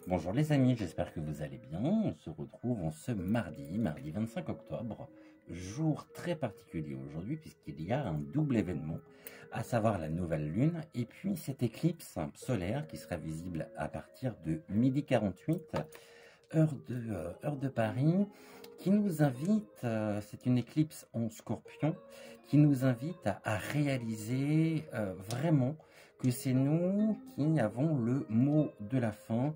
Bonjour les amis, j'espère que vous allez bien. On se retrouve en ce mardi 25 octobre, jour très particulier aujourd'hui puisqu'il y a un double événement, à savoir la nouvelle lune et puis cette éclipse solaire qui sera visible à partir de 12h48, heure de Paris, qui nous invite, c'est une éclipse en scorpion, qui nous invite à réaliser vraiment que c'est nous qui avons le mot de la fin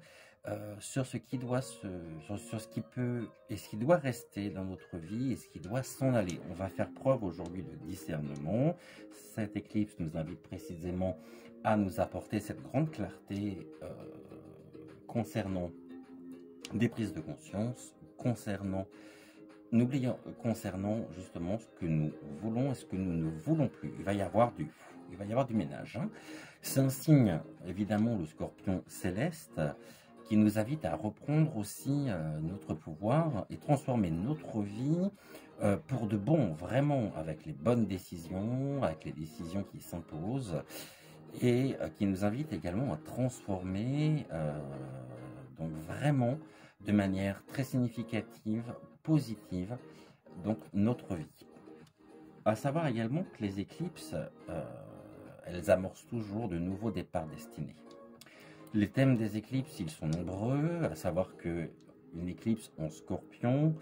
sur ce qui doit sur ce qui peut et ce qui doit rester dans notre vie et ce qui doit s'en aller. On va faire preuve aujourd'hui de discernement. Cette éclipse nous invite précisément à nous apporter cette grande clarté concernant des prises de conscience, concernant justement ce que nous voulons et ce que nous ne voulons plus. Il va y avoir du ménage. Hein. C'est un signe, évidemment, le scorpion céleste, qui nous invite à reprendre aussi notre pouvoir et transformer notre vie pour de bon, vraiment, avec les bonnes décisions, avec les décisions qui s'imposent, et qui nous invite également à transformer, donc vraiment, de manière très significative, positive, donc notre vie. À savoir également que les éclipses, elles amorcent toujours de nouveaux départs destinés. Les thèmes des éclipses, ils sont nombreux, à savoir que une éclipse en scorpion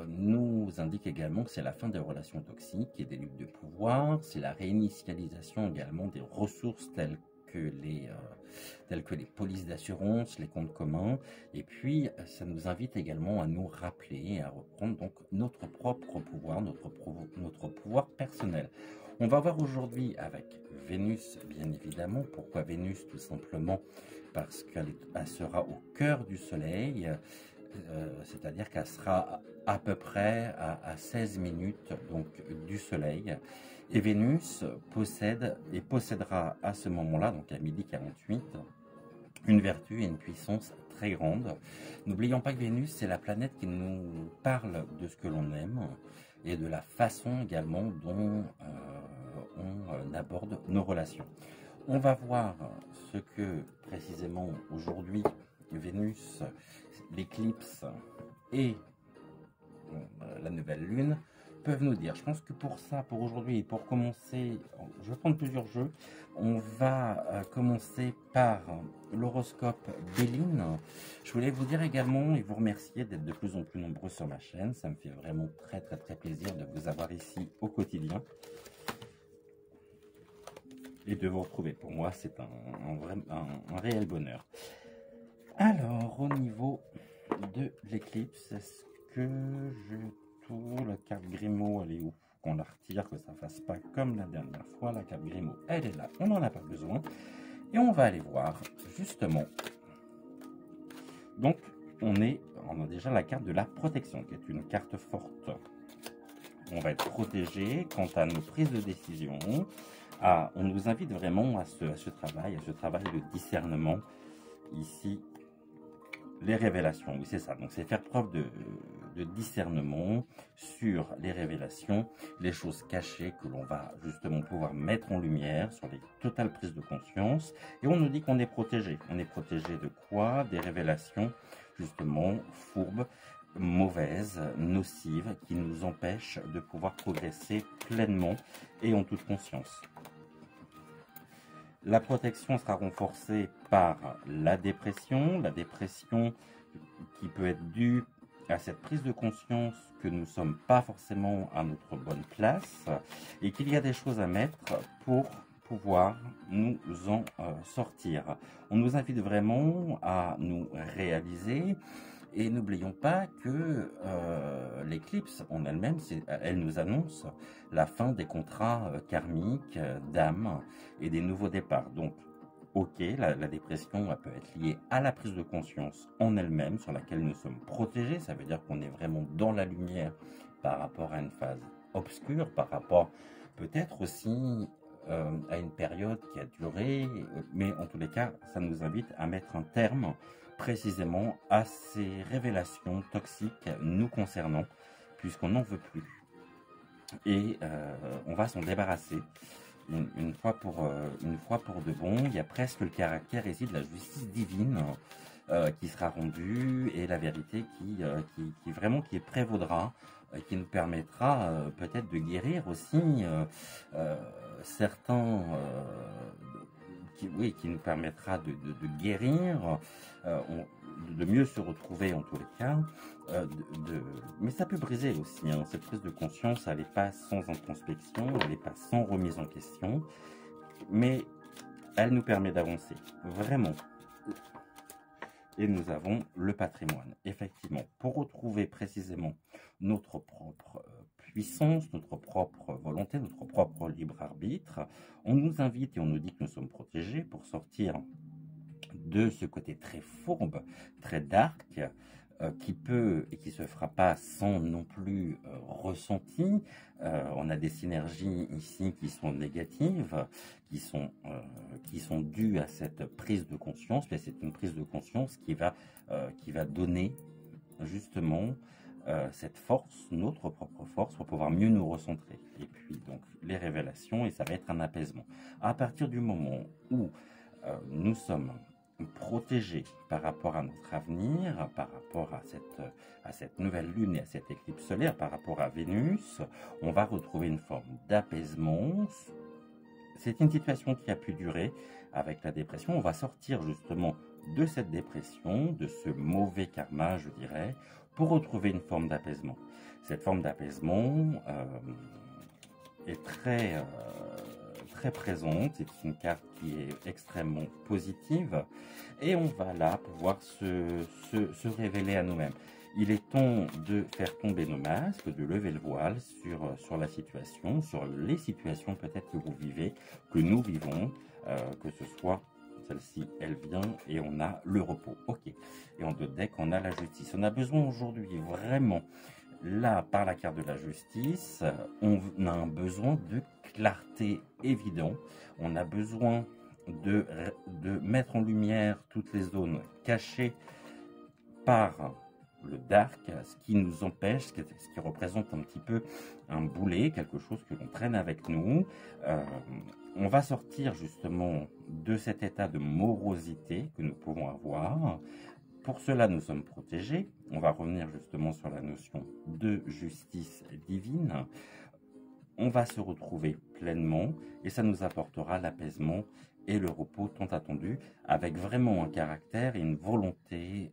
nous indique également que c'est la fin des relations toxiques et des luttes de pouvoir, c'est la réinitialisation également des ressources telles que les polices d'assurance, les comptes communs, et puis ça nous invite également à nous rappeler et à reprendre donc notre propre pouvoir, notre pouvoir personnel. On va voir aujourd'hui avec Vénus, bien évidemment. Pourquoi Vénus? Tout simplement parce qu'elle sera au cœur du Soleil, c'est-à-dire qu'elle sera à peu près à 16 minutes donc, du Soleil. Et Vénus possède et possédera à ce moment-là, donc à 12h48, une vertu et une puissance très grande. N'oublions pas que Vénus, c'est la planète qui nous parle de ce que l'on aime et de la façon également dont on aborde nos relations. On va voir ce que précisément aujourd'hui Vénus, l'éclipse et la nouvelle lune peuvent nous dire. Je pense que pour ça, pour aujourd'hui et pour commencer, je vais prendre plusieurs jeux. On va commencer par l'horoscope d'Éline. Je voulais vous dire également et vous remercier d'être de plus en plus nombreux sur ma chaîne. Ça me fait vraiment très plaisir de vous avoir ici au quotidien et de vous retrouver. Pour moi, c'est un réel bonheur. Alors, au niveau de l'éclipse, est-ce que je tourne la carte Grimaud? Elle est où? Qu'on la retire, que ça ne fasse pas comme la dernière fois. La carte Grimaud, elle est là, on n'en a pas besoin. Et on va aller voir, justement. Donc, on a déjà la carte de la protection, qui est une carte forte. On va être protégé quant à nos prises de décision. On nous invite vraiment à ce travail de discernement. Ici, les révélations, oui c'est ça, donc c'est faire preuve de discernement sur les révélations, les choses cachées que l'on va justement pouvoir mettre en lumière sur les totales prises de conscience. Et on nous dit qu'on est protégé. On est protégé de quoi? Des révélations justement fourbes, mauvaises, nocives, qui nous empêchent de pouvoir progresser pleinement et en toute conscience. La protection sera renforcée par la dépression qui peut être due à cette prise de conscience que nous ne sommes pas forcément à notre bonne place et qu'il y a des choses à mettre pour pouvoir nous en sortir. On nous invite vraiment à nous réaliser. Et n'oublions pas que l'éclipse en elle-même, elle nous annonce la fin des contrats karmiques d'âme et des nouveaux départs. Donc, ok, la dépression peut être liée à la prise de conscience en elle-même, sur laquelle nous sommes protégés. Ça veut dire qu'on est vraiment dans la lumière par rapport à une phase obscure, par rapport peut-être aussi à une période qui a duré. Mais en tous les cas, ça nous invite à mettre un terme précisément à ces révélations toxiques nous concernant, puisqu'on n'en veut plus. Et on va s'en débarrasser une fois pour de bon. Il y a presque le caractère ici de la justice divine qui sera rendue et la vérité qui prévaudra, qui nous permettra peut-être de guérir aussi certains, qui nous permettra de guérir, de mieux se retrouver en tous les cas. Mais ça peut briser aussi, hein. Cette prise de conscience, elle n'est pas sans introspection, elle n'est pas sans remise en question, mais elle nous permet d'avancer, vraiment. Et nous avons le patrimoine, effectivement, pour retrouver précisément notre propre puissance, notre propre volonté, notre propre libre arbitre. On nous invite et on nous dit que nous sommes protégés pour sortir de ce côté très fourbe, très dark, qui peut et qui se fera pas sans non plus ressenti. On a des synergies ici qui sont négatives, qui sont dues à cette prise de conscience, mais c'est une prise de conscience qui va donner justement cette force, notre propre force, pour pouvoir mieux nous recentrer. Et puis donc les révélations, et ça va être un apaisement. À partir du moment où nous sommes protégés par rapport à notre avenir, par rapport à cette nouvelle lune et à cette éclipse solaire, par rapport à Vénus, on va retrouver une forme d'apaisement. C'est une situation qui a pu durer avec la dépression. On va sortir justement de cette dépression, de ce mauvais karma, je dirais, pour retrouver une forme d'apaisement. Cette forme d'apaisement est très présente, c'est une carte qui est extrêmement positive et on va là pouvoir se révéler à nous-mêmes. Il est temps de faire tomber nos masques, de lever le voile sur la situation, sur les situations peut-être que vous vivez, que nous vivons, que ce soit celle-ci, elle vient et on a le repos. Ok. Et en 2 decks, on a la justice. On a besoin aujourd'hui vraiment, là, par la carte de la justice, on a un besoin de clarté évident. On a besoin de mettre en lumière toutes les zones cachées par le dark, ce qui nous empêche, ce qui représente un petit peu un boulet, quelque chose que l'on traîne avec nous. On va sortir justement de cet état de morosité que nous pouvons avoir. Pour cela, nous sommes protégés. On va revenir justement sur la notion de justice divine. On va se retrouver pleinement et ça nous apportera l'apaisement et le repos tant attendu, avec vraiment un caractère et une volonté.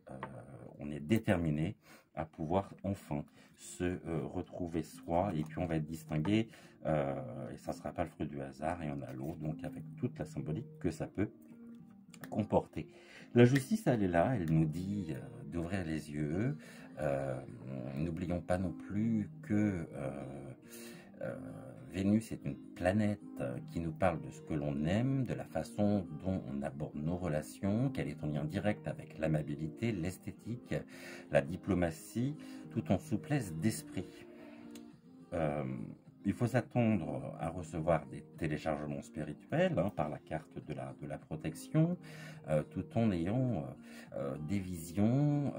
On est déterminé à pouvoir enfin se retrouver soi, et puis on va être distingué, et ça ne sera pas le fruit du hasard, et on a l'eau, donc avec toute la symbolique que ça peut comporter. La justice, elle est là, elle nous dit d'ouvrir les yeux. N'oublions pas non plus que Vénus est une planète qui nous parle de ce que l'on aime, de la façon dont on aborde nos relations, qu'elle est en lien direct avec l'amabilité, l'esthétique, la diplomatie, tout en souplesse d'esprit. Il faut s'attendre à recevoir des téléchargements spirituels par la carte de la protection, tout en ayant des visions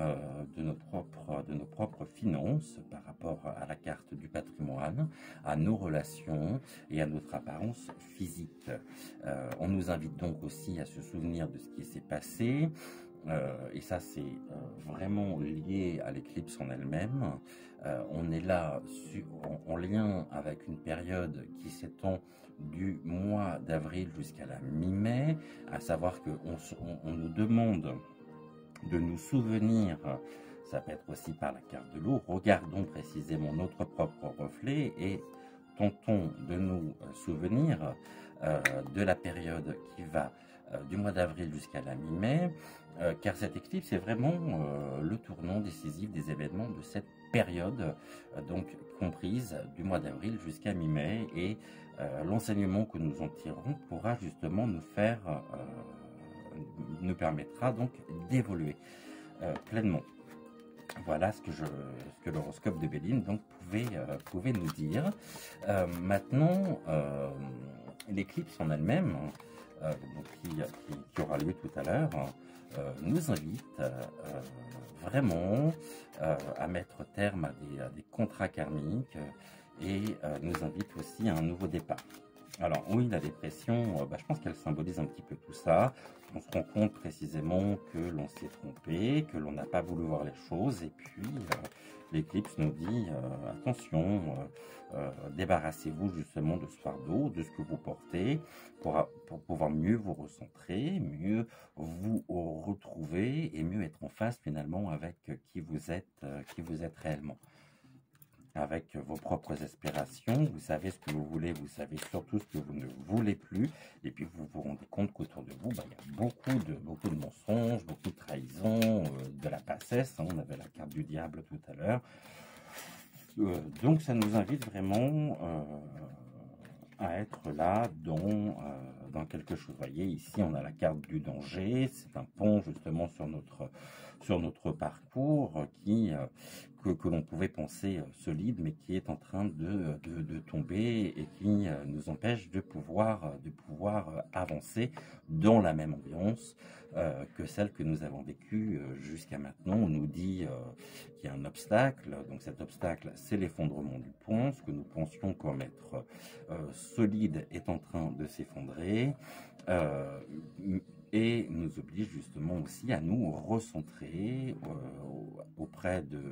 de nos propres finances par rapport à la carte du patrimoine, à nos relations et à notre apparence physique. On nous invite donc aussi à se souvenir de ce qui s'est passé. Et ça, c'est vraiment lié à l'éclipse en elle-même. On est là en lien avec une période qui s'étend du mois d'avril jusqu'à la mi-mai, à savoir qu'on nous demande de nous souvenir, ça peut être aussi par la carte de l'eau, regardons précisément notre propre reflet et tentons de nous souvenir de la période qui va du mois d'avril jusqu'à la mi-mai, car cette éclipse est vraiment le tournant décisif des événements de cette période, donc comprise du mois d'avril jusqu'à mi-mai, et l'enseignement que nous en tirerons pourra justement nous permettra donc d'évoluer pleinement. Voilà ce que l'horoscope de Béline donc pouvait nous dire. Maintenant, l'éclipse en elle-même, qui aura lieu tout à l'heure, nous invite vraiment à mettre terme à des contrats karmiques et nous invite aussi à un nouveau départ. Alors oui, la dépression, je pense qu'elle symbolise un petit peu tout ça. On se rend compte précisément que l'on s'est trompé, que l'on n'a pas voulu voir les choses, et puis l'éclipse nous dit attention, débarrassez-vous justement de ce fardeau, de ce que vous portez, pour pouvoir mieux vous recentrer, mieux vous retrouver et mieux être en phase finalement avec qui vous êtes réellement, avec vos propres aspirations. Vous savez ce que vous voulez, vous savez surtout ce que vous ne voulez plus, et puis vous vous rendez compte qu'autour de vous, il y a beaucoup de mensonges, beaucoup de trahisons, de la bassesse, hein. On avait la carte du diable tout à l'heure. Donc ça nous invite vraiment à être là dans quelque chose. Vous voyez, ici on a la carte du danger, c'est un pont justement sur notre parcours que l'on pouvait penser solide, mais qui est en train de tomber et qui nous empêche de pouvoir avancer dans la même ambiance que celle que nous avons vécue jusqu'à maintenant. On nous dit qu'il y a un obstacle, donc cet obstacle c'est l'effondrement du pont, ce que nous pensions comme être solide est en train de s'effondrer, et nous oblige justement aussi à nous recentrer auprès de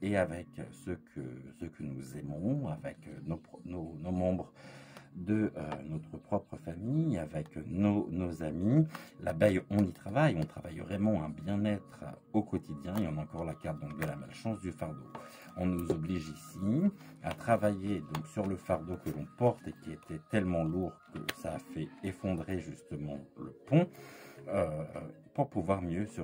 et avec ceux que nous aimons, avec nos membres de notre propre famille, avec nos amis. L'abeille, on y travaille, on travaille vraiment un bien-être au quotidien. Il y en a encore la carte donc de la malchance du fardeau. On nous oblige ici à travailler donc sur le fardeau que l'on porte et qui était tellement lourd que ça a fait effondrer justement le pont, pour pouvoir mieux se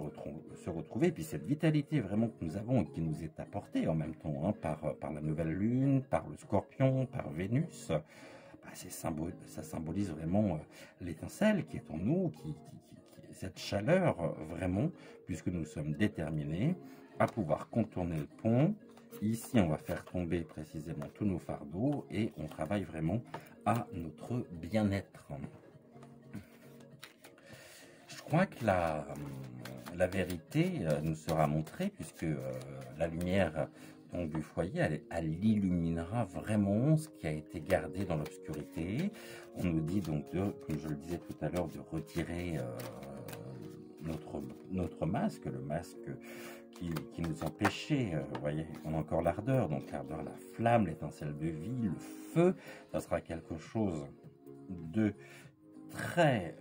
retrouver. Et puis cette vitalité vraiment que nous avons et qui nous est apportée en même temps, hein, par la nouvelle lune, par le scorpion, par Vénus, ça symbolise vraiment l'étincelle qui est en nous, cette chaleur vraiment, puisque nous sommes déterminés à pouvoir contourner le pont. Ici, on va faire tomber précisément tous nos fardeaux et on travaille vraiment à notre bien-être. Je crois que la vérité nous sera montrée, puisque la lumière donc, du foyer, elle illuminera vraiment ce qui a été gardé dans l'obscurité. On nous dit donc, comme je le disais tout à l'heure, de retirer notre masque, le masque qui nous empêchait, vous voyez, on a encore l'ardeur, donc l'ardeur, la flamme, l'étincelle de vie, le feu, ça sera quelque chose de très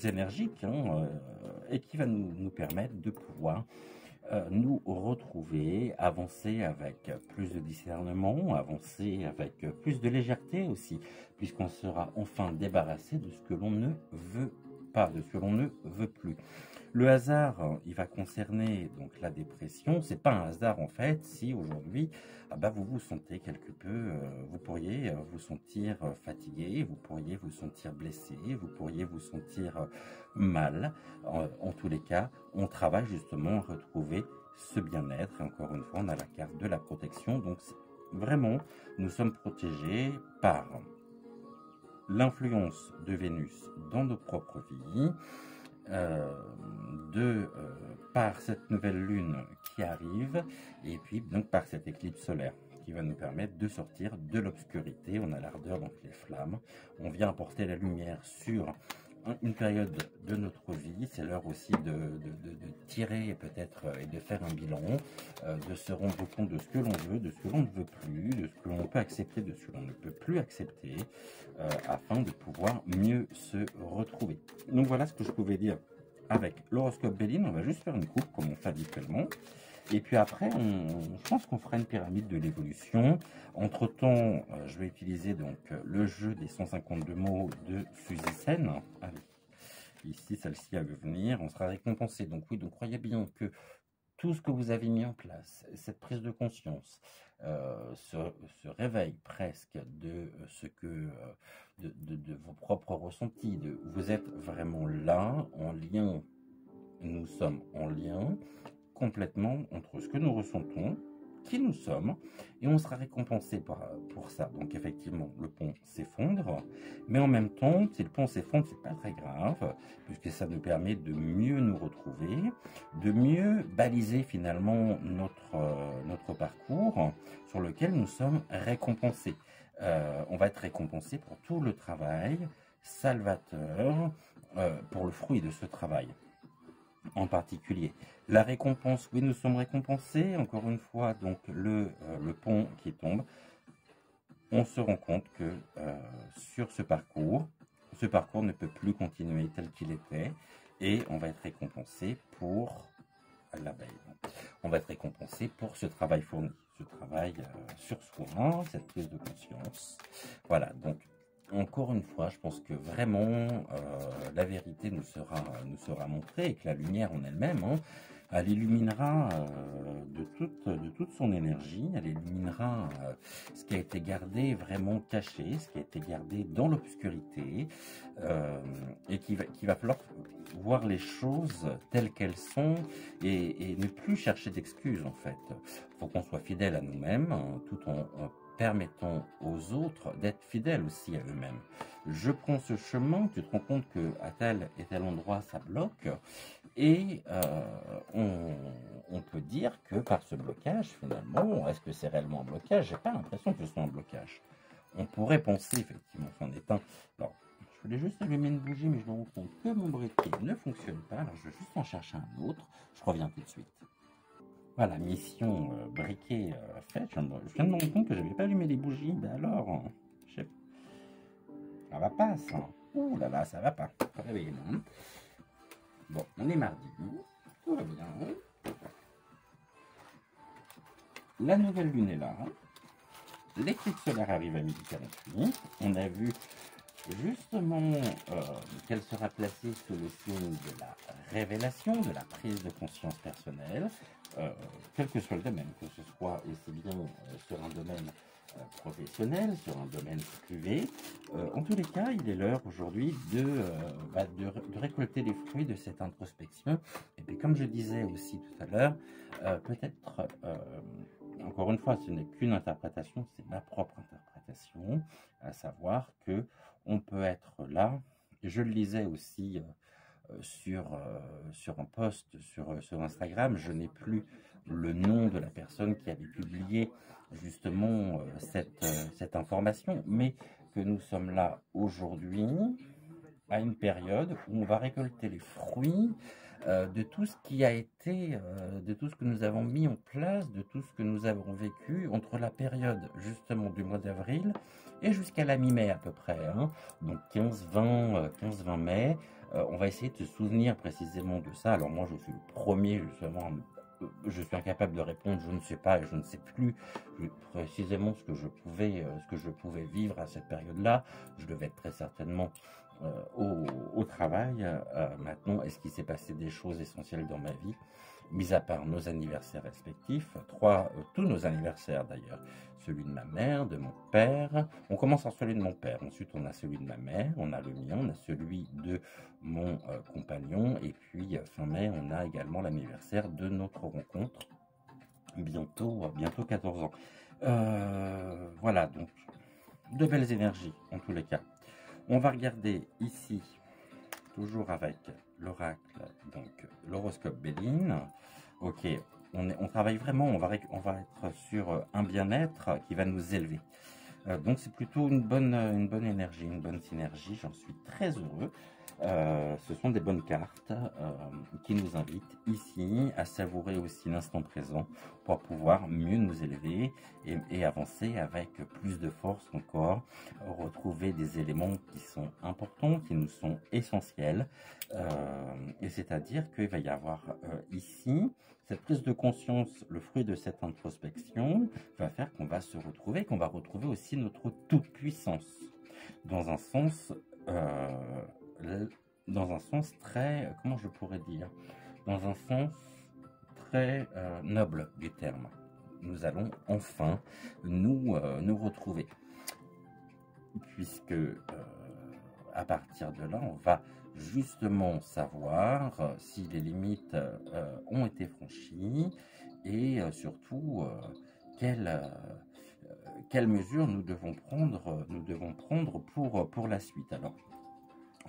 énergique, hein, et qui va nous permettre de pouvoir nous retrouver, avancer avec plus de discernement, avancer avec plus de légèreté aussi, puisqu'on sera enfin débarrassé de ce que l'on ne veut pas, de ce que l'on ne veut plus. Le hasard, il va concerner donc la dépression. C'est pas un hasard en fait si aujourd'hui vous vous sentez quelque peu, vous pourriez vous sentir fatigué, vous pourriez vous sentir blessé, vous pourriez vous sentir mal. En tous les cas, on travaille justement à retrouver ce bien-être. Et encore une fois, on a la carte de la protection. Donc vraiment, nous sommes protégés par l'influence de Vénus dans nos propres vies, par cette nouvelle lune qui arrive, et puis donc par cette éclipse solaire qui va nous permettre de sortir de l'obscurité. On a l'ardeur, donc les flammes, on vient apporter la lumière sur une période de notre vie. C'est l'heure aussi de tirer peut-être et de faire un bilan, de se rendre compte de ce que l'on veut, de ce que l'on ne veut plus, de ce que l'on peut accepter, de ce que l'on ne peut plus accepter, afin de pouvoir mieux se retrouver. Donc voilà ce que je pouvais dire avec l'horoscope Béline. On va juste faire une coupe comme on fait habituellement. Et puis après, je pense qu'on fera une pyramide de l'évolution. Entre temps, je vais utiliser donc le jeu des 152 mots de Suzy Sen. Allez, ici, celle-ci, elle veut venir. On sera récompensé. Donc oui, donc croyez bien que tout ce que vous avez mis en place, cette prise de conscience, ce réveil presque de ce que de vos propres ressentis, vous êtes vraiment là, en lien. Nous sommes en lien complètement entre ce que nous ressentons, qui nous sommes, et on sera récompensé pour ça. Donc effectivement, le pont s'effondre, mais en même temps, si le pont s'effondre, c'est pas très grave, puisque ça nous permet de mieux nous retrouver, de mieux baliser finalement notre parcours sur lequel nous sommes récompensés. on va être récompensé pour tout le travail salvateur, pour le fruit de ce travail en particulier. La récompense, oui, nous sommes récompensés, encore une fois, donc le pont qui tombe, on se rend compte que sur ce parcours ne peut plus continuer tel qu'il était, et on va être récompensé pour la veille. On va être récompensé pour ce travail fourni, ce travail sur soi, cette prise de conscience. Voilà, donc encore une fois, je pense que vraiment la vérité nous sera montrée, et que la lumière en elle-même, hein, elle illuminera de toute son énergie, elle illuminera ce qui a été gardé vraiment caché, ce qui a été gardé dans l'obscurité, et qu'il va falloir voir les choses telles qu'elles sont, et ne plus chercher d'excuses en fait. Il faut qu'on soit fidèle à nous-mêmes, hein, tout en permettant aux autres d'être fidèles aussi à eux-mêmes. Je prends ce chemin, tu te rends compte que à tel et tel endroit ça bloque, et on peut dire que par ce blocage, finalement, est-ce que c'est réellement un blocage? J'ai pas l'impression que ce soit un blocage. On pourrait penser effectivement qu'en est un. Alors, je voulais juste allumer une bougie, mais je me rends compte que mon briquet ne fonctionne pas. Alors, je vais juste en chercher un autre. Je reviens tout de suite. Voilà, mission briquet faite. Je viens de me rendre compte que je n'avais pas allumé les bougies. Ben alors, ça va pas, ça. Ouh là là, ça va pas. Réveillez-moi. Bon, on est mardi. Tout va bien. La nouvelle lune est là. L'éclipse solaire arrive à 12h48. On a vu justement qu'elle sera placée sous le signe de la révélation, de la prise de conscience personnelle, quel que soit le domaine, que ce soit aussi bien sur un domaine professionnel, sur un domaine privé. En tous les cas, il est l'heure aujourd'hui de récolter les fruits de cette introspection. Et puis comme je disais aussi tout à l'heure, peut-être, encore une fois, ce n'est qu'une interprétation, c'est ma propre interprétation, à savoir que on peut être là, et je le lisais aussi sur un post sur Instagram, je n'ai plus le nom de la personne qui avait publié justement cette information, mais que nous sommes là aujourd'hui à une période où on va récolter les fruits de tout ce qui a été, de tout ce que nous avons mis en place, de tout ce que nous avons vécu entre la période justement du mois d'avril et jusqu'à la mi-mai à peu près, hein. Donc 15-20 mai, on va essayer de se souvenir précisément de ça. Alors moi je suis le premier justement, je suis incapable de répondre, je ne sais pas et je ne sais plus précisément ce que je pouvais vivre à cette période-là. Je devais être très certainement au travail. Maintenant, est-ce qu'il s'est passé des choses essentielles dans ma vie, mis à part nos anniversaires respectifs, tous nos anniversaires d'ailleurs, celui de ma mère, de mon père. On commence par celui de mon père, ensuite on a celui de ma mère, on a le mien, on a celui de mon compagnon, et puis fin mai, on a également l'anniversaire de notre rencontre, bientôt 14 ans. Voilà, donc de belles énergies en tous les cas. On va regarder ici, toujours avec l'oracle, donc l'horoscope Béline. Ok, on travaille vraiment, on va être sur un bien-être qui va nous élever. Donc c'est plutôt une bonne énergie, une bonne synergie, j'en suis très heureux. Ce sont des bonnes cartes qui nous invitent ici à savourer aussi l'instant présent pour pouvoir mieux nous élever et avancer avec plus de force encore, retrouver des éléments qui sont importants, qui nous sont essentiels, et c'est-à-dire qu'il va y avoir ici cette prise de conscience, le fruit de cette introspection va faire qu'on va se retrouver, qu'on va retrouver aussi notre toute-puissance dans un sens très, comment je pourrais dire, dans un sens très noble du terme. Nous allons enfin nous retrouver, puisque à partir de là, on va justement savoir si les limites ont été franchies et surtout quelles mesures nous devons prendre pour la suite. Alors,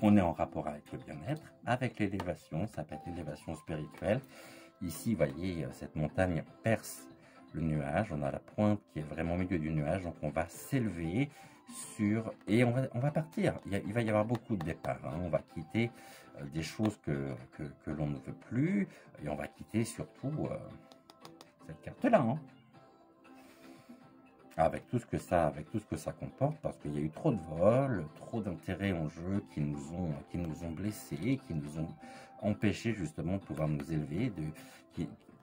on est en rapport avec le bien-être, avec l'élévation, ça peut être l'élévation spirituelle. Ici, vous voyez, cette montagne perce le nuage, on a la pointe qui est vraiment au milieu du nuage, donc on va s'élever sur, et on va partir. Il va y avoir beaucoup de départs, hein. On va quitter des choses que l'on ne veut plus, et on va quitter surtout cette carte-là, hein. Avec tout ce que ça comporte, parce qu'il y a eu trop de vols, trop d'intérêts en jeu qui nous ont blessés, qui nous ont empêchés justement de pouvoir nous élever,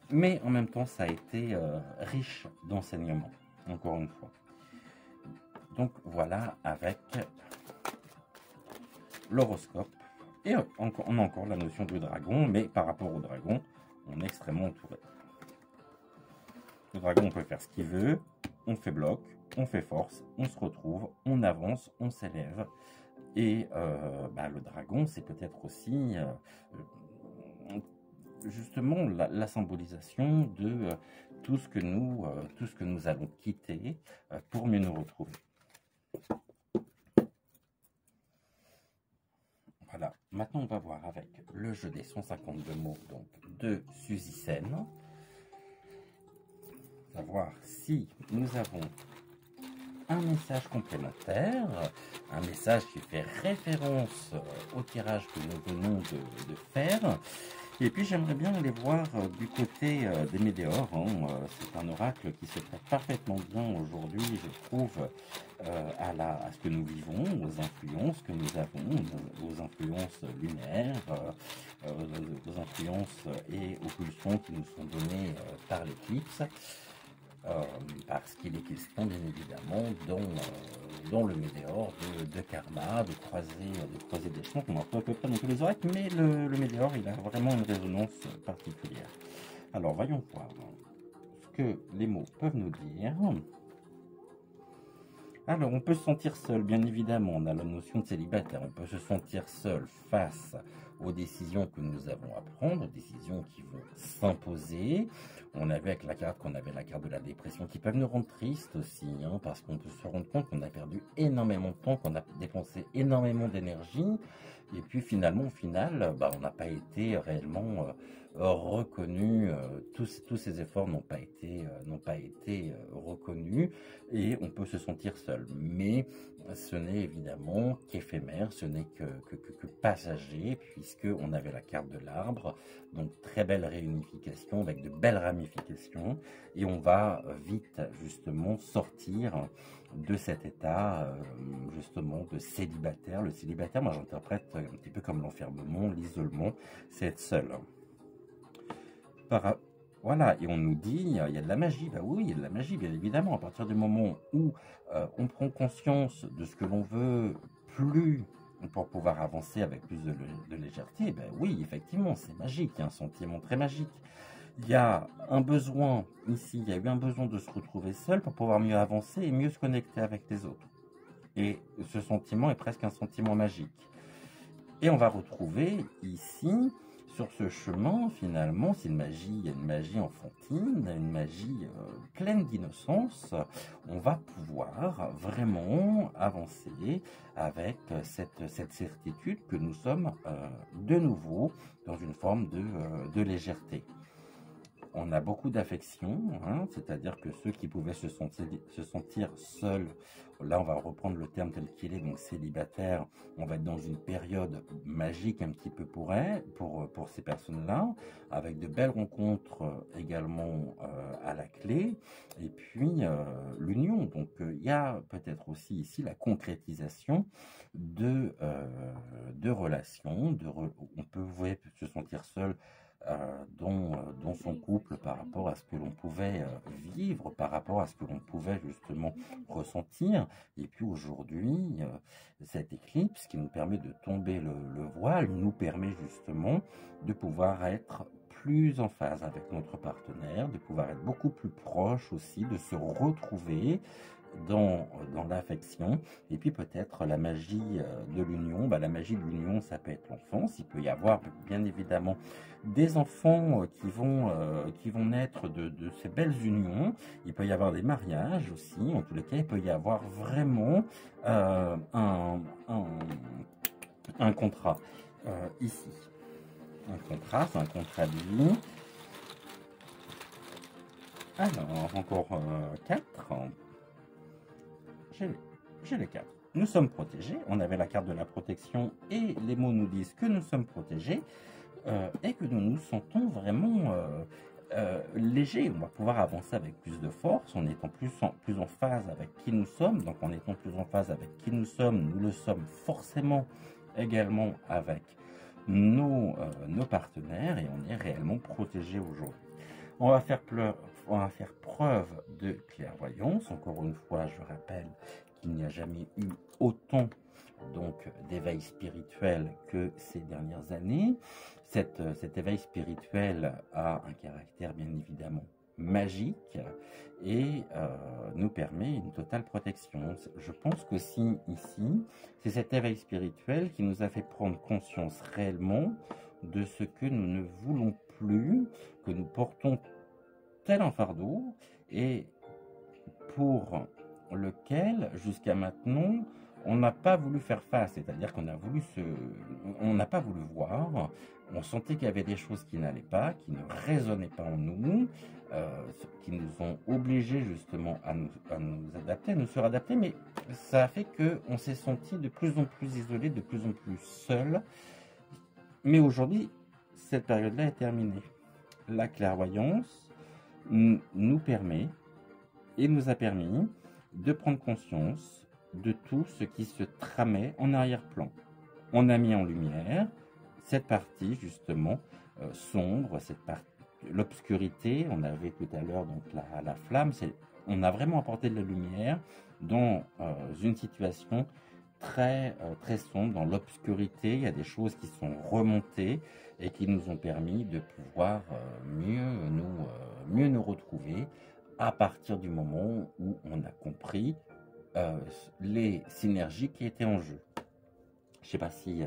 mais en même temps ça a été riche d'enseignements, encore une fois. Donc voilà, avec l'horoscope, et on a encore la notion du dragon, mais par rapport au dragon, on est extrêmement entouré. Le dragon, on peut faire ce qu'il veut, on fait bloc, on fait force, on se retrouve, on avance, on s'élève. Et le dragon, c'est peut-être aussi justement la symbolisation de tout ce que nous allons quitter pour mieux nous retrouver. Voilà, maintenant on va voir avec le jeu des 152 mots donc, de Suzy Sen. Savoir si nous avons un message complémentaire, un message qui fait référence au tirage que nous venons de faire. Et puis j'aimerais bien aller voir du côté des météores, hein. C'est un oracle qui se prête parfaitement bien aujourd'hui, je trouve, à ce que nous vivons, aux influences que nous avons, aux influences lunaires, aux influences et aux pulsions qui nous sont données par l'éclipse. Parce qu'il est question bien évidemment dans le météore de karma, de croiser des chemins qu'on entend à peu près dans tous les oracles, mais le météore il a vraiment une résonance particulière. Alors voyons voir ce que les mots peuvent nous dire. Alors on peut se sentir seul, bien évidemment, on a la notion de célibataire, on peut se sentir seul face aux décisions que nous avons à prendre, décisions qui vont s'imposer. On avait avec la carte qu'on avait la carte de la dépression qui peuvent nous rendre tristes aussi, hein, parce qu'on peut se rendre compte qu'on a perdu énormément de temps, qu'on a dépensé énormément d'énergie, et puis finalement, au final, on n'a pas été réellement reconnu, tous ces efforts n'ont pas été reconnus, et on peut se sentir seul. Mais ce n'est évidemment qu'éphémère, ce n'est que passager, puisqu'on avait la carte de l'arbre, donc très belle réunification avec de belles ramifications, et on va vite justement sortir de cet état justement de célibataire. Le célibataire, moi j'interprète un petit peu comme l'enfermement, l'isolement, c'est être seul. Voilà, et on nous dit, il y a de la magie. Bah oui, il y a de la magie, bien évidemment. À partir du moment où on prend conscience de ce que l'on veut plus pour pouvoir avancer avec plus de légèreté, ben oui, effectivement, c'est magique, il y a un sentiment très magique. Il y a un besoin, ici, il y a eu un besoin de se retrouver seul pour pouvoir mieux avancer et mieux se connecter avec les autres. Et ce sentiment est presque un sentiment magique. Et on va retrouver ici, sur ce chemin, finalement, c'est une magie enfantine, une magie pleine d'innocence. On va pouvoir vraiment avancer avec cette certitude que nous sommes de nouveau dans une forme de légèreté. On a beaucoup d'affection, hein, c'est-à-dire que ceux qui pouvaient se sentir seuls, là on va reprendre le terme tel qu'il est, donc célibataire, on va être dans une période magique un petit peu pour ces personnes-là, avec de belles rencontres également à la clé, et puis l'union. Donc il y a peut-être aussi ici la concrétisation de relations, on peut se sentir seul dans son couple par rapport à ce que l'on pouvait vivre, par rapport à ce que l'on pouvait justement ressentir. Et puis aujourd'hui, cette éclipse qui nous permet de tomber le voile, nous permet justement de pouvoir être plus en phase avec notre partenaire, de pouvoir être beaucoup plus proche aussi, de se retrouver dans l'affection, et puis peut-être la magie de l'union. La magie de l'union, ça peut être l'enfance. Il peut y avoir bien évidemment des enfants qui vont naître de ces belles unions. Il peut y avoir des mariages aussi. En tous les cas, il peut y avoir vraiment un contrat ici. Un contrat, c'est un contrat de vie. Alors, encore 4. J'ai les 4. Nous sommes protégés. On avait la carte de la protection et les mots nous disent que nous sommes protégés et que nous nous sentons vraiment légers. On va pouvoir avancer avec plus de force en étant plus en phase avec qui nous sommes. Donc, en étant plus en phase avec qui nous sommes, nous le sommes forcément également avec nos partenaires et on est réellement protégé aujourd'hui. On va faire preuve de clairvoyance. Encore une fois, je rappelle qu'il n'y a jamais eu autant d'éveil spirituel que ces dernières années. Cet éveil spirituel a un caractère bien évidemment magique et nous permet une totale protection. Je pense qu'aussi ici, c'est cet éveil spirituel qui nous a fait prendre conscience réellement de ce que nous ne voulons plus, que nous portons tel un fardeau et pour lequel jusqu'à maintenant on n'a pas voulu faire face, c'est-à-dire qu'on a voulu on n'a pas voulu voir, on sentait qu'il y avait des choses qui n'allaient pas, qui ne résonnaient pas en nous, qui nous ont obligés justement à nous adapter, à nous suradapter, mais ça a fait qu'on s'est senti de plus en plus isolé, de plus en plus seul. Mais aujourd'hui, cette période-là est terminée. La clairvoyance nous permet et nous a permis de prendre conscience de tout ce qui se tramait en arrière-plan. On a mis en lumière cette partie justement sombre, cette partie, l'obscurité. On avait tout à l'heure donc la flamme. On a vraiment apporté de la lumière dans une situation très sombre, dans l'obscurité. Il y a des choses qui sont remontées et qui nous ont permis de pouvoir mieux nous retrouver à partir du moment où on a compris les synergies qui étaient en jeu. Je ne sais pas si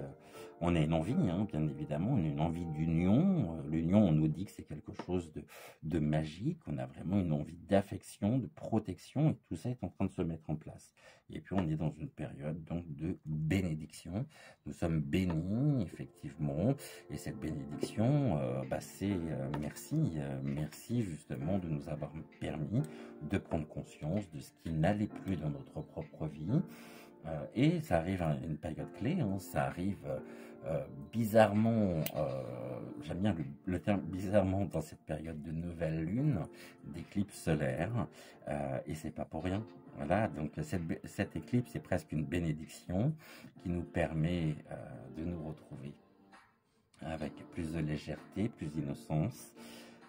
on a une envie, hein, bien évidemment, on a une envie d'union. L'union, on nous dit que c'est quelque chose de magique. On a vraiment une envie d'affection, de protection, et tout ça est en train de se mettre en place. Et puis, on est dans une période donc de bénédiction. Nous sommes bénis, effectivement, et cette bénédiction, c'est merci justement de nous avoir permis de prendre conscience de ce qui n'allait plus dans notre propre vie. Et ça arrive à une période clé, hein, ça arrive bizarrement, j'aime bien le terme bizarrement dans cette période de nouvelle lune, d'éclipse solaire, et c'est pas pour rien. Voilà, donc cette éclipse est presque une bénédiction qui nous permet de nous retrouver avec plus de légèreté, plus d'innocence,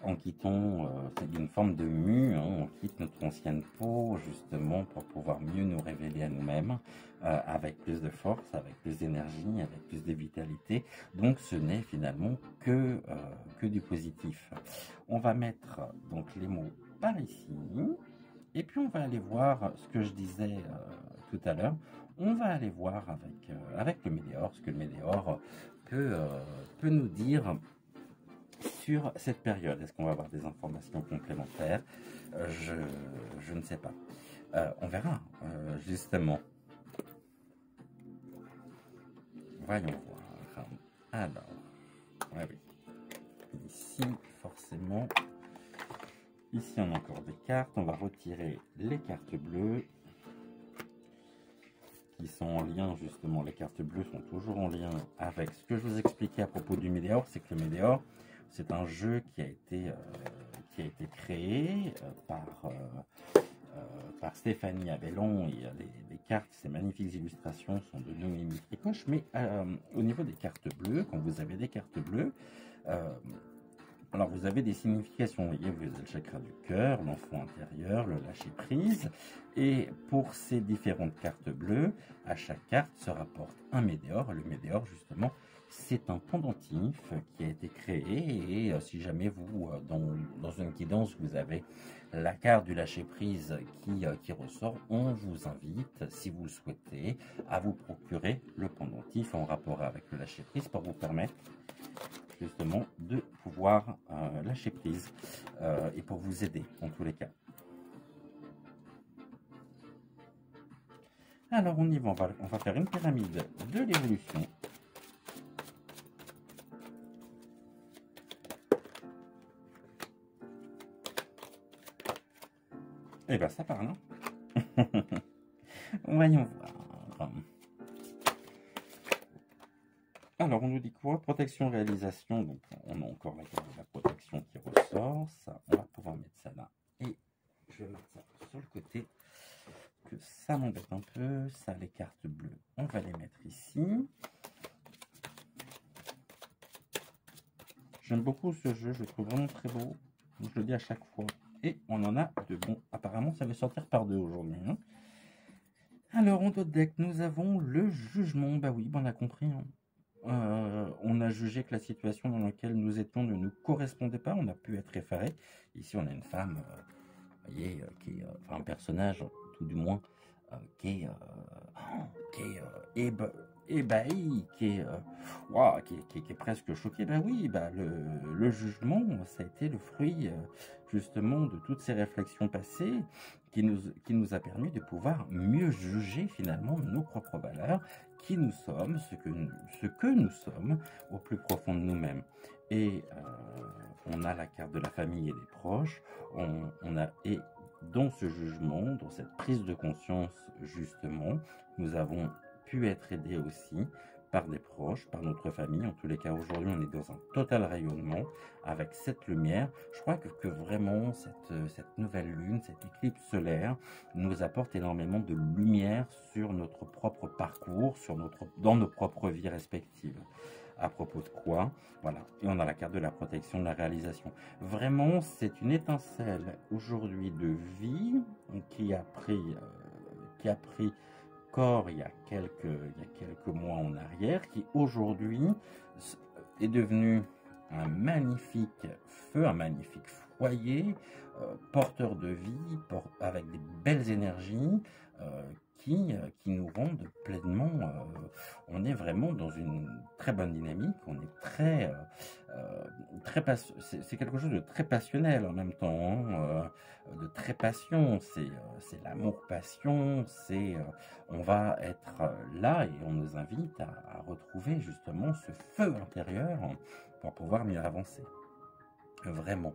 en quittant une forme de mue, hein, on quitte notre ancienne peau justement pour pouvoir mieux nous révéler à nous-mêmes avec plus de force, avec plus d'énergie, avec plus de vitalité. Donc ce n'est finalement que du positif. On va mettre donc les mots par ici et puis on va aller voir ce que je disais tout à l'heure. On va aller voir avec le Médior, ce que le Médior peut nous dire sur cette période. Est-ce qu'on va avoir des informations complémentaires? Je ne sais pas. On verra, justement. Voyons voir. Alors, ouais, oui. Ici, forcément, ici on a encore des cartes. On va retirer les cartes bleues qui sont en lien, justement. Les cartes bleues sont toujours en lien avec ce que je vous expliquais à propos du Médior. C'est que le Médior, c'est un jeu qui a été créé par Stéphanie Abellon, et les cartes, ces magnifiques illustrations sont de Noémie Tricoche, mais au niveau des cartes bleues, quand vous avez des cartes bleues, alors vous avez des significations, vous voyez, vous avez le chakra du cœur, l'enfant intérieur, le lâcher prise, et pour ces différentes cartes bleues, à chaque carte se rapporte un médior. Le médior, justement, c'est un pendentif qui a été créé, et si jamais vous, dans une guidance, vous avez la carte du lâcher prise qui ressort, on vous invite, si vous le souhaitez, à vous procurer le pendentif en rapport avec le lâcher prise pour vous permettre justement de pouvoir lâcher prise et pour vous aider en tous les cas. Alors on y va, on va faire une pyramide de l'évolution. Eh bien, ça parle, hein. Voyons voir. Alors, on nous dit quoi? Protection, réalisation. Donc, on a encore la carte de la protection qui ressort. Ça, on va pouvoir mettre ça là. Et je vais mettre ça sur le côté. Que ça m'embête un peu. Ça, les cartes bleues, on va les mettre ici. J'aime beaucoup ce jeu. Je le trouve vraiment très beau. Je le dis à chaque fois. Et on en a de bons. Apparemment, ça va sortir par deux aujourd'hui, hein. Alors, en d'autres deck, nous avons le jugement. Bah oui, on a compris, hein. On a jugé que la situation dans laquelle nous étions ne nous correspondait pas. On a pu être effaré. Ici, on a une femme, vous voyez, qui est enfin, un personnage, tout du moins, qui est ébahi, ouah, qui est presque choqué. Ben oui, bah, le jugement, ça a été le fruit justement de toutes ces réflexions passées qui nous a permis de pouvoir mieux juger finalement nos propres valeurs, qui nous sommes, ce que nous sommes au plus profond de nous-mêmes. Et on a la carte de la famille et des proches, et dans ce jugement, dans cette prise de conscience justement, nous avons pu être aidés aussi par des proches, par notre famille. En tous les cas, aujourd'hui, on est dans un total rayonnement avec cette lumière. Je crois que vraiment, cette nouvelle lune, cette éclipse solaire, nous apporte énormément de lumière sur notre propre parcours, dans nos propres vies respectives. À propos de quoi? Voilà. Et on a la carte de la protection, de la réalisation. Vraiment, c'est une étincelle aujourd'hui de vie qui a pris corps il y a quelques mois en arrière, qui aujourd'hui est devenu un magnifique feu, un magnifique foyer, porteur de vie, avec des belles énergies, qui nous rendent pleinement, on est vraiment dans une très bonne dynamique, on est c'est quelque chose de très passionnel en même temps, hein, de très passion, c'est l'amour-passion, on va être là et on nous invite à retrouver justement ce feu intérieur pour pouvoir mieux avancer, vraiment.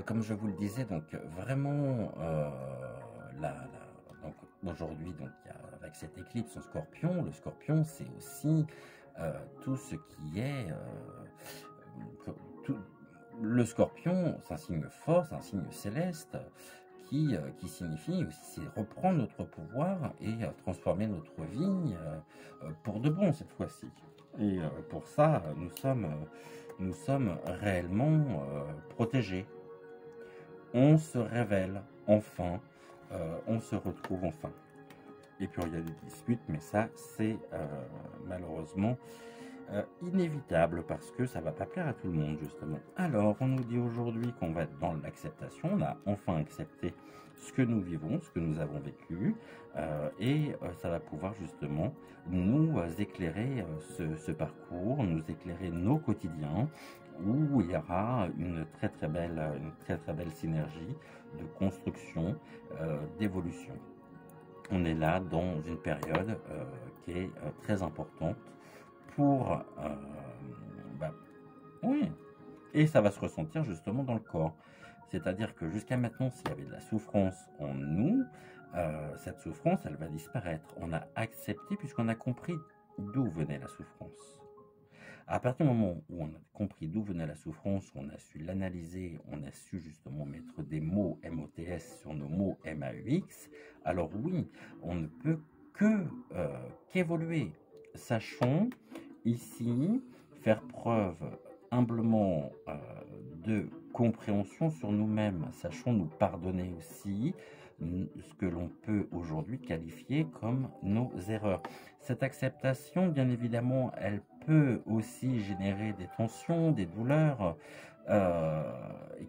Comme je vous le disais, donc vraiment, donc aujourd'hui, donc avec cette éclipse en Scorpion, le Scorpion, c'est aussi tout ce qui est le Scorpion, c'est un signe fort, c'est un signe céleste qui signifie aussi reprendre notre pouvoir et transformer notre vie pour de bon cette fois-ci. Et pour ça, nous sommes réellement protégés. On se révèle enfin, on se retrouve enfin. Et puis il y a des disputes, mais ça c'est malheureusement inévitable parce que ça va pas plaire à tout le monde justement. Alors on nous dit aujourd'hui qu'on va être dans l'acceptation, on a enfin accepté ce que nous vivons, ce que nous avons vécu, et ça va pouvoir justement nous éclairer ce parcours, nous éclairer nos quotidiens, où il y aura une très très belle synergie de construction, d'évolution. On est là dans une période qui est très importante pour oui, et ça va se ressentir justement dans le corps. C'est-à-dire que jusqu'à maintenant, s'il y avait de la souffrance en nous, cette souffrance, elle va disparaître. On a accepté puisqu'on a compris d'où venait la souffrance. À partir du moment où on a compris d'où venait la souffrance, on a su l'analyser, on a su justement mettre des mots MOTS sur nos mots MAUX, alors oui, on ne peut qu'évoluer. Sachons ici faire preuve humblement de compréhension sur nous-mêmes. Sachons nous pardonner aussi ce que l'on peut aujourd'hui qualifier comme nos erreurs. Cette acceptation, bien évidemment, elle peut aussi générer des tensions, des douleurs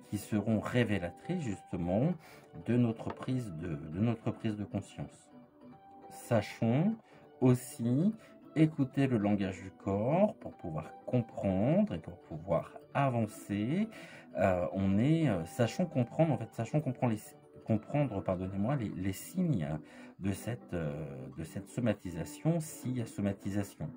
qui seront révélatrices justement de notre prise de conscience. Sachons aussi écouter le langage du corps pour pouvoir comprendre et pour pouvoir avancer. Sachons comprendre, pardonnez-moi, les signes de cette somatisation, s'il y a somatisation.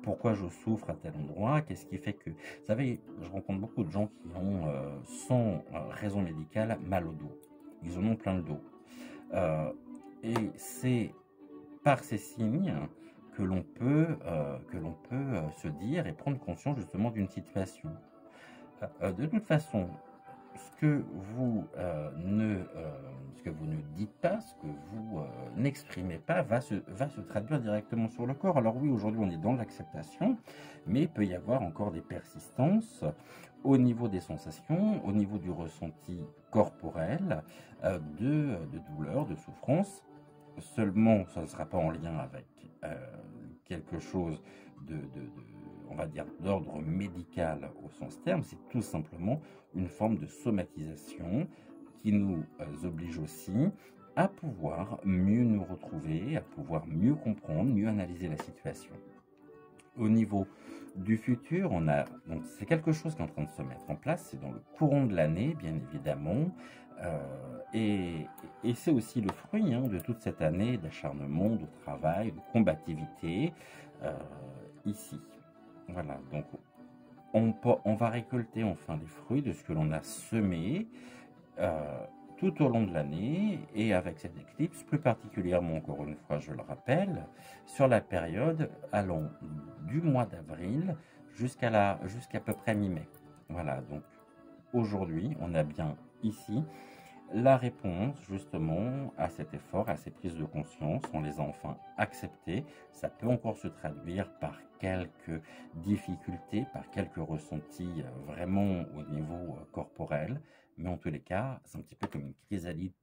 Pourquoi je souffre à tel endroit? Qu'est-ce qui fait que... Vous savez, je rencontre beaucoup de gens qui ont, sans raison médicale, mal au dos. ils en ont plein le dos. Et c'est par ces signes que l'on peut, se dire et prendre conscience justement d'une situation. De toute façon, ce que vous ne dites pas, ce que vous n'exprimez pas, va se traduire directement sur le corps. Alors oui, aujourd'hui, on est dans l'acceptation, mais il peut y avoir encore des persistances au niveau des sensations, au niveau du ressenti corporel, de douleur, de souffrance. Seulement, ça ne sera pas en lien avec quelque chose on va dire, d'ordre médical au sens terme. C'est tout simplement une forme de somatisation qui nous oblige aussi à pouvoir mieux nous retrouver, à pouvoir mieux comprendre, mieux analyser la situation. Au niveau du futur, donc c'est quelque chose qui est en train de se mettre en place, c'est dans le courant de l'année, bien évidemment, et c'est aussi le fruit de toute cette année d'acharnement, de travail, de combativité, ici. Voilà, donc on va récolter enfin les fruits de ce que l'on a semé tout au long de l'année, et avec cette éclipse, plus particulièrement, encore une fois, je le rappelle, sur la période allant du mois d'avril jusqu'à peu près mi-mai. Voilà, donc aujourd'hui, on a bien ici la réponse justement à cet effort, à ces prises de conscience. On les a enfin acceptées. Ça peut encore se traduire par quelques difficultés, par quelques ressentis vraiment au niveau corporel, mais en tous les cas, c'est un petit peu comme une chrysalide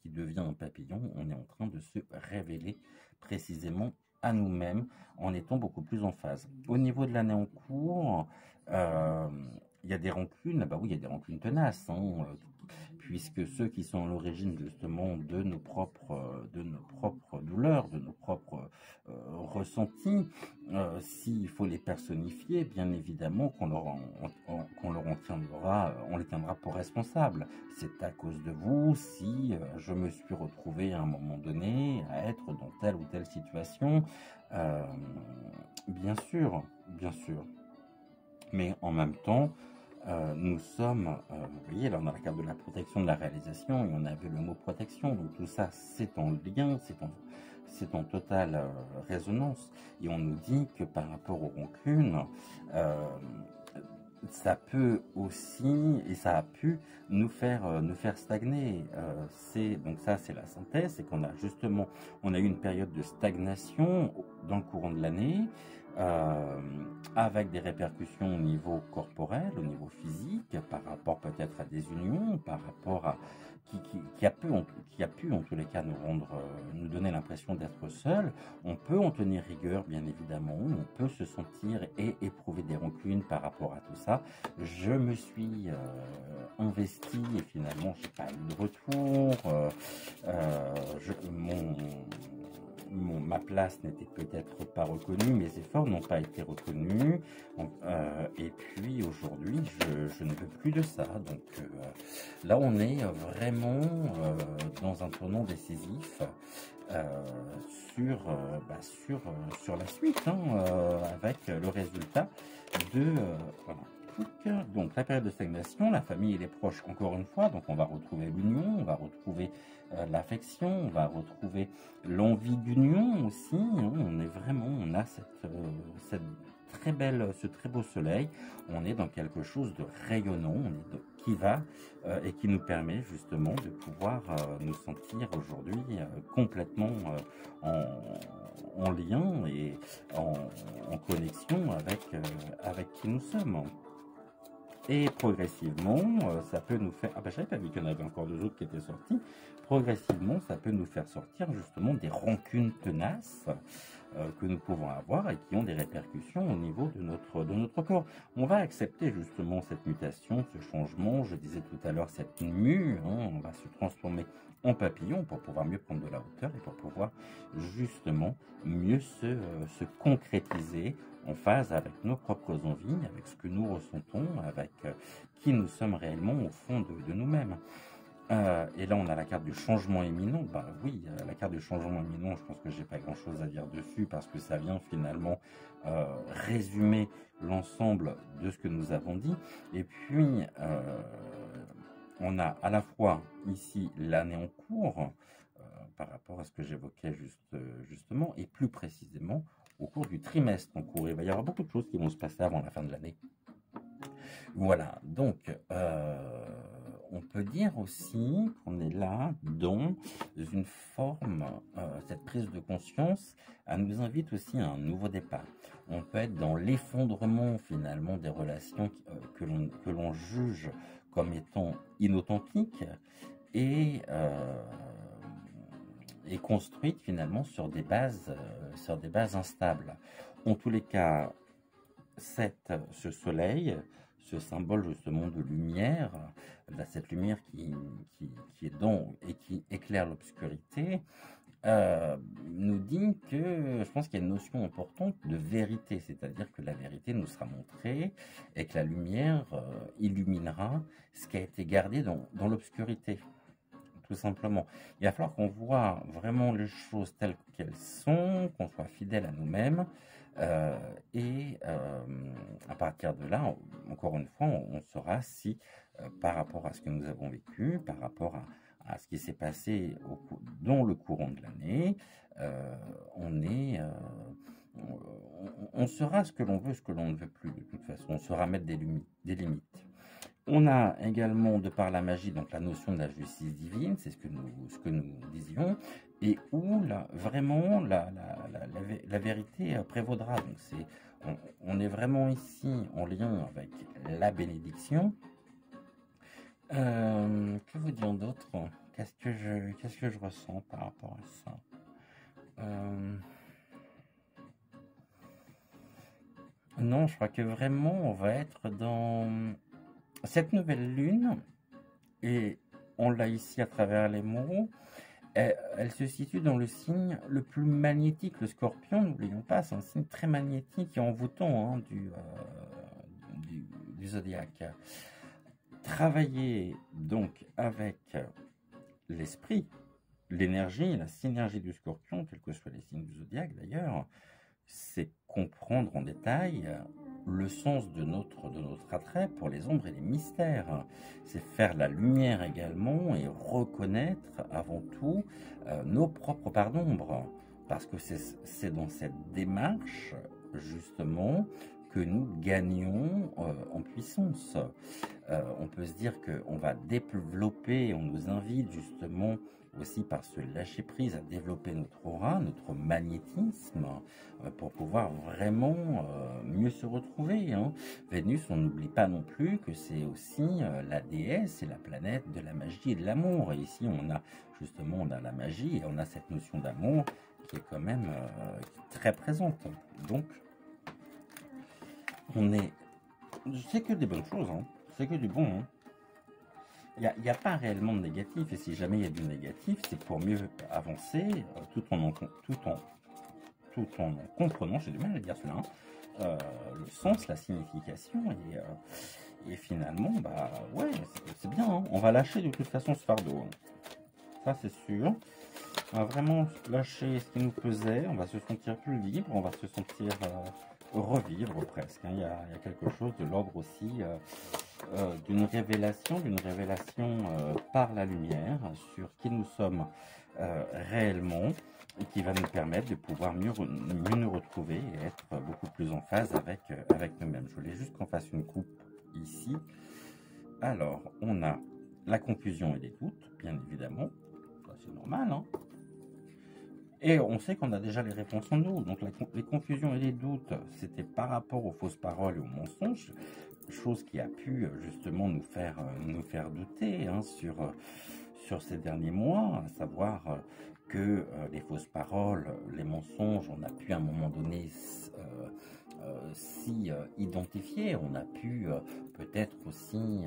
qui devient un papillon. On est en train de se révéler précisément à nous-mêmes en étant beaucoup plus en phase. Au niveau de l'année en cours, il y a des rancunes, bah oui, il y a des rancunes tenaces, puisque ceux qui sont à l'origine justement de nos propres douleurs, de nos propres ressentis, s'il faut les personnifier, bien évidemment qu'on on les tiendra pour responsables. C'est à cause de vous si je me suis retrouvé à un moment donné à être dans telle ou telle situation. Bien sûr, bien sûr. Mais en même temps, nous sommes, vous voyez, là on a la carte de la protection, de la réalisation, et on avait le mot protection, donc tout ça c'est en lien, c'est en totale résonance, et on nous dit que par rapport aux rancunes, ça peut aussi, et ça a pu nous faire stagner. Donc ça c'est la synthèse, c'est qu'on a justement, on a eu une période de stagnation dans le courant de l'année, avec des répercussions au niveau corporel, au niveau physique, par rapport peut-être à des unions, par rapport à qui a pu en tous les cas nous donner l'impression d'être seul. On peut en tenir rigueur, bien évidemment, on peut se sentir et éprouver des rancunes par rapport à tout ça. Je me suis investi et finalement j'ai pas eu de retour. Ma place n'était peut-être pas reconnue, mes efforts n'ont pas été reconnus, et puis aujourd'hui je ne veux plus de ça. Donc là on est vraiment dans un tournant décisif sur la suite, avec le résultat de voilà. Donc la période de stagnation, la famille et les proches, encore une fois, donc on va retrouver l'union, on va retrouver l'affection, on va retrouver l'envie d'union aussi, on a ce très beau soleil, on est dans quelque chose de rayonnant, qui va et qui nous permet justement de pouvoir nous sentir aujourd'hui complètement en lien et en connexion avec qui nous sommes. Et progressivement, ça peut nous faire... Ah ben, j'avais pas vu qu'il y en avait encore deux autres qui étaient sortis. Progressivement, ça peut nous faire sortir justement des rancunes tenaces que nous pouvons avoir et qui ont des répercussions au niveau de notre corps. On va accepter justement cette mutation, ce changement. Je disais tout à l'heure, cette mue, on va se transformer en papillon pour pouvoir mieux prendre de la hauteur et pour pouvoir justement mieux se concrétiser en phase avec nos propres envies, avec ce que nous ressentons, avec qui nous sommes réellement au fond de nous-mêmes. Et là, on a la carte du changement imminent. Bah oui, la carte du changement imminent, je pense que j'ai pas grand-chose à dire dessus parce que ça vient finalement résumer l'ensemble de ce que nous avons dit. Et puis, on a à la fois ici l'année en cours, par rapport à ce que j'évoquais justement, et plus précisément au cours du trimestre en cours. Il va y avoir beaucoup de choses qui vont se passer avant la fin de l'année. Voilà, donc on peut dire aussi qu'on est là dans une forme, cette prise de conscience, elle nous invite aussi à un nouveau départ. On peut être dans l'effondrement finalement des relations que l'on juge comme étant inauthentiques et, et construites finalement sur des bases instables. En tous les cas, ce soleil, ce symbole justement de lumière, cette lumière qui est dans et qui éclaire l'obscurité, nous dit que, je pense qu'il y a une notion importante de vérité, c'est-à-dire que la vérité nous sera montrée et que la lumière illuminera ce qui a été gardé dans l'obscurité, tout simplement. Il va falloir qu'on voit vraiment les choses telles qu'elles sont, qu'on soit fidèle à nous-mêmes, et à partir de là, encore une fois, on saura si, par rapport à ce que nous avons vécu, par rapport à ce qui s'est passé dans le courant de l'année, on saura ce que l'on veut, ce que l'on ne veut plus, de toute façon. On saura mettre des limites. On a également, de par la magie, donc la notion de la justice divine, c'est ce que nous disions, et où vraiment la vérité prévaudra. Donc on est vraiment ici en lien avec la bénédiction. Que vous dire d'autre? Qu'est-ce que je ressens par rapport à ça? Non, je crois que vraiment on va être dans cette nouvelle lune, et on l'a ici à travers les mots. Elle se situe dans le signe le plus magnétique, le Scorpion, n'oublions pas, c'est un signe très magnétique et envoûtant, hein, du zodiaque. Travailler donc avec l'esprit, l'énergie, la synergie du Scorpion, quels que soient les signes du zodiaque d'ailleurs, c'est comprendre en détail le sens de notre attrait pour les ombres et les mystères. C'est faire la lumière également et reconnaître avant tout nos propres parts d'ombre. Parce que c'est dans cette démarche, justement, que nous gagnons en puissance. On peut se dire qu'on va développer, on nous invite justement aussi par ce lâcher prise à développer notre aura, notre magnétisme, pour pouvoir vraiment mieux se retrouver, hein. Vénus, on n'oublie pas non plus que c'est aussi la déesse et la planète de la magie et de l'amour. Et ici, on a la magie et on a cette notion d'amour qui est quand même très présente. Donc, c'est que des bonnes choses, hein. C'est que du bon, hein. Il n'y a pas réellement de négatif, et si jamais il y a du négatif, c'est pour mieux avancer, tout en comprenant, j'ai du mal à dire cela, hein, le sens, la signification, et finalement, bah ouais, c'est bien, hein. On va lâcher de toute façon ce fardeau, hein. Ça c'est sûr. On va vraiment lâcher ce qui nous pesait, on va se sentir plus libre, on va se sentir revivre presque, hein. Il y a quelque chose de l'ordre aussi d'une révélation par la lumière sur qui nous sommes réellement, et qui va nous permettre de pouvoir mieux nous retrouver et être beaucoup plus en phase avec nous-mêmes. Je voulais juste qu'on fasse une coupe ici. Alors, on a la confusion et les doutes, bien évidemment. C'est normal, hein. Et on sait qu'on a déjà les réponses en nous. Donc les confusions et les doutes, c'était par rapport aux fausses paroles et aux mensonges, chose qui a pu justement nous faire douter, hein, sur ces derniers mois, à savoir que les fausses paroles, les mensonges, on a pu à un moment donné s'y identifier, on a pu peut-être aussi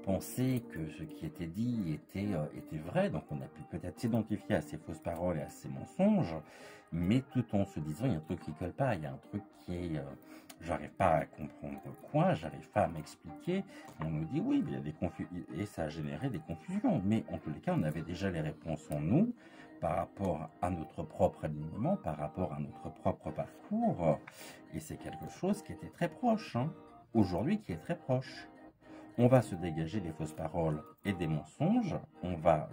penser que ce qui était dit était vrai, donc on a pu peut-être s'identifier à ces fausses paroles et à ces mensonges, mais tout en se disant il y a un truc qui colle pas, il y a un truc qui est j'arrive pas à comprendre quoi, j'arrive pas à m'expliquer. On nous dit oui, mais il y a des confusions, et ça a généré des confusions, mais en tous les cas on avait déjà les réponses en nous par rapport à notre propre alignement, par rapport à notre propre parcours, et c'est quelque chose qui était très proche, hein, aujourd'hui qui est très proche. on va se dégager des fausses paroles et des mensonges, on va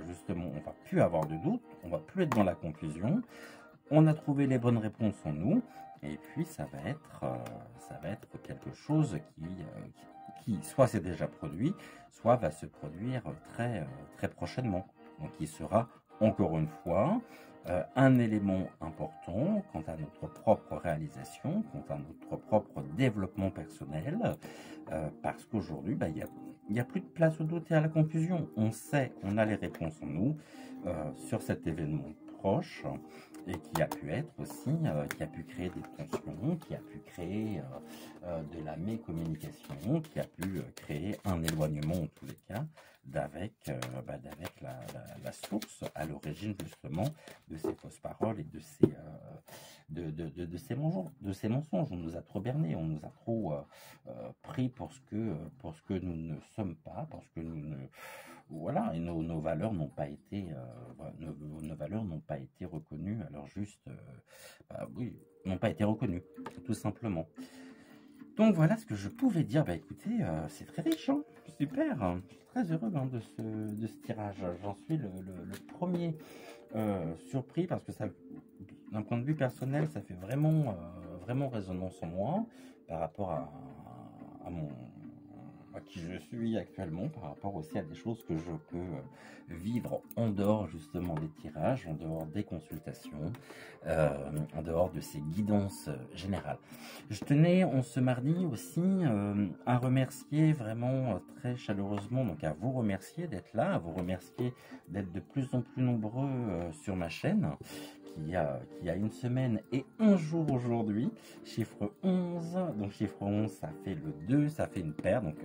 plus avoir de doute, on va plus être dans la confusion, on a trouvé les bonnes réponses en nous, et puis ça va être quelque chose qui soit s'est déjà produit, soit va se produire très prochainement. Donc qui sera encore une fois un élément important quant à notre propre réalisation, quant à notre propre développement personnel, parce qu'aujourd'hui, il n'y a plus de place au doute et à la confusion. On sait, on a les réponses en nous sur cet événement proche, et qui a pu être aussi, qui a pu créer des tensions, qui a pu créer de la mécommunication, qui a pu créer un éloignement en tous les cas d'avec la source à l'origine justement de ces fausses paroles et de ces mensonges. On nous a trop bernés, on nous a trop pris pour ce que nous ne sommes pas, parce que nous ne... Voilà, et nos valeurs n'ont pas été, nos valeurs n'ont pas été reconnues à leur juste, oui, n'ont pas été reconnues, tout simplement. Donc voilà ce que je pouvais dire. Écoutez, c'est très riche, hein, super. Je suis très heureux de ce tirage. J'en suis le premier surpris parce que ça, d'un point de vue personnel, ça fait vraiment résonance en moi par rapport à qui je suis actuellement, par rapport aussi à des choses que je peux vivre en dehors justement des tirages, en dehors des consultations, en dehors de ces guidances générales. Je tenais en ce mardi aussi à remercier vraiment très chaleureusement, donc à vous remercier d'être là, à vous remercier d'être de plus en plus nombreux sur ma chaîne, qui a une semaine et un jour aujourd'hui, chiffre 11, donc chiffre 11 ça fait le 2, ça fait une paire, donc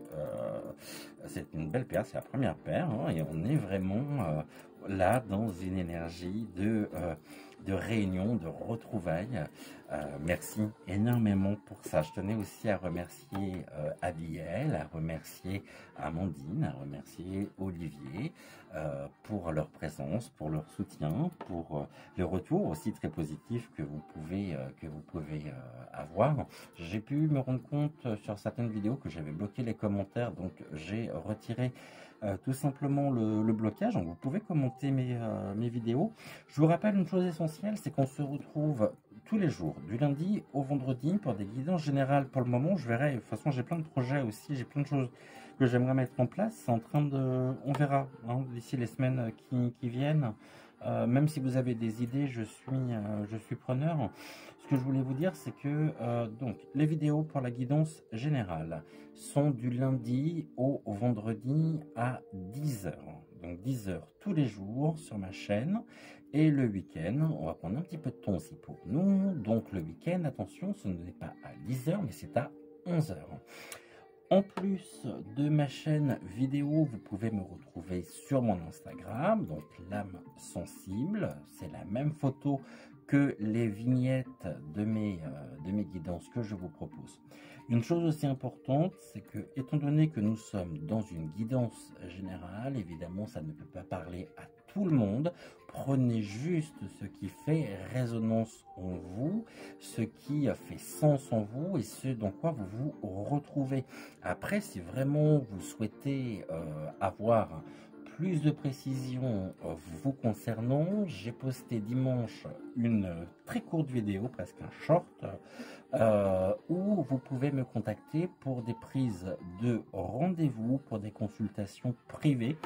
c'est une belle paire, c'est la première paire, hein, et on est vraiment là dans une énergie de réunion, de retrouvailles. Merci énormément pour ça. Je tenais aussi à remercier Abigail, à remercier Amandine, à remercier Olivier pour leur présence, pour leur soutien, pour le retour aussi très positif que vous pouvez avoir. J'ai pu me rendre compte sur certaines vidéos que j'avais bloqué les commentaires, donc j'ai retiré tout simplement le blocage. Donc vous pouvez commenter mes vidéos. Je vous rappelle une chose essentielle, c'est qu'on se retrouve tous les jours, du lundi au vendredi, pour des guidances générales. Pour le moment, je verrai. De toute façon, j'ai plein de projets aussi, j'ai plein de choses que j'aimerais mettre en place. C'est en train de... On verra hein, d'ici les semaines qui viennent. Même si vous avez des idées, je suis preneur. Ce que je voulais vous dire, c'est que donc les vidéos pour la guidance générale sont du lundi au vendredi à 10h. Donc 10h tous les jours sur ma chaîne. Et le week-end, on va prendre un petit peu de temps aussi pour nous. Donc le week-end, attention, ce n'est pas à 10h, mais c'est à 11h. En plus de ma chaîne vidéo, vous pouvez me retrouver sur mon Instagram, donc l'âme sensible. C'est la même photo que les vignettes de mes guidances que je vous propose. Une chose aussi importante, c'est que, étant donné que nous sommes dans une guidance générale, évidemment, ça ne peut pas parler à tout le monde. Prenez juste ce qui fait résonance en vous, ce qui fait sens en vous et ce dans quoi vous vous retrouvez. Après, si vraiment vous souhaitez avoir plus de précision vous concernant, j'ai posté dimanche une très courte vidéo, presque un short, où vous pouvez me contacter pour des prises de rendez-vous, pour des consultations privées.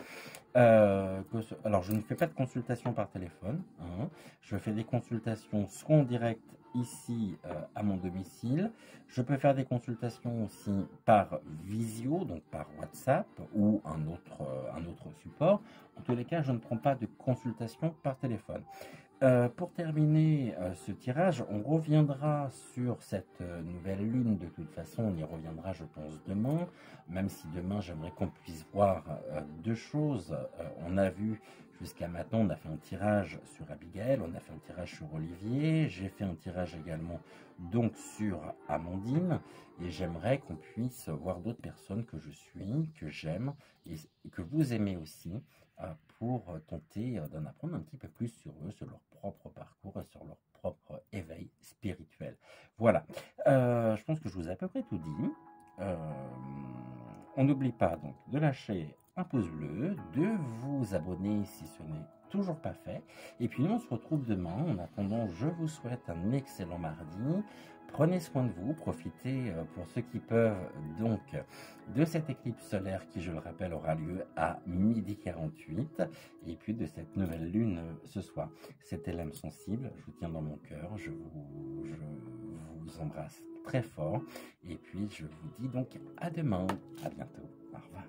Alors, je ne fais pas de consultation par téléphone, hein. Je fais des consultations soit en direct ici à mon domicile. Je peux faire des consultations aussi par visio, donc par WhatsApp ou un autre support. En tous les cas, je ne prends pas de consultation par téléphone. Pour terminer ce tirage, on reviendra sur cette nouvelle lune. De toute façon, on y reviendra, je pense, demain. Même si demain, j'aimerais qu'on puisse voir deux choses. On a vu jusqu'à maintenant, on a fait un tirage sur Abigail, on a fait un tirage sur Olivier. J'ai fait un tirage également donc sur Amandine. Et j'aimerais qu'on puisse voir d'autres personnes que je suis, que j'aime et que vous aimez aussi, pour tenter d'en apprendre un petit peu plus sur eux, sur leur propre parcours et sur leur propre éveil spirituel. Voilà, je pense que je vous ai à peu près tout dit. on n'oublie pas donc de lâcher un pouce bleu, de vous abonner si ce n'est toujours pas fait. Et puis nous, on se retrouve demain. En attendant, je vous souhaite un excellent mardi. Prenez soin de vous, profitez pour ceux qui peuvent donc de cette éclipse solaire qui, je le rappelle, aura lieu à 12h48 et puis de cette nouvelle lune ce soir. C'était l'âme sensible, je vous tiens dans mon cœur, je vous embrasse très fort et puis je vous dis donc à demain, à bientôt, au revoir.